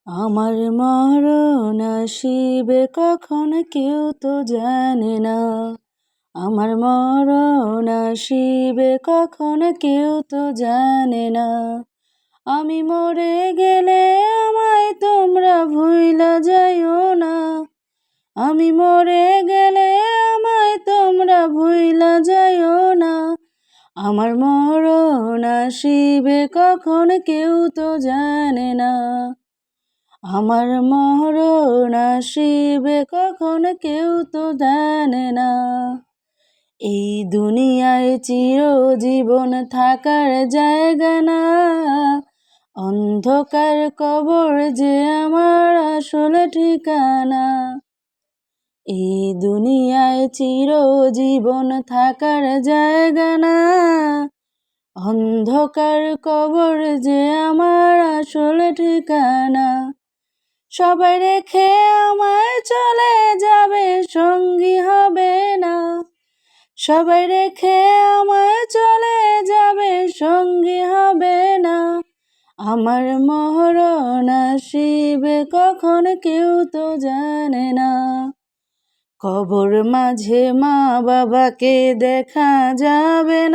আমার মরণ আসিবে কখন কেউ তো জানে না। আমার মরণ আসিবে কখন কেউ তো জানে না। আমি মরে গেলে আমায় তোমরা ভুইলা যাইও না। আমি মরে গেলে আমায় তোমরা ভুইলা যাইও না। আমার মরণ আসিবে কখন কেউ তো জানে না। আমার মরণ আসিবে কখন কেউ তো জানে না। এই দুনিয়ায় চিরজীবন থাকার জায়গা না। অন্ধকার কবর যে আমার আসল ঠিকানা। এই দুনিয়ায় চিরজীবন থাকার জায়গা না। অন্ধকার কবর যে আমার আসল ঠিকানা। সবাই রেখে আমায় চলে যাবে, সঙ্গী হবে না। সবাই রেখে আমায় চলে যাবে, সঙ্গী হবে না। আমার মরণ আসিবে কখন কেউ তো জানে না। কবর মাঝে মা বাবাকে দেখা যাবে না।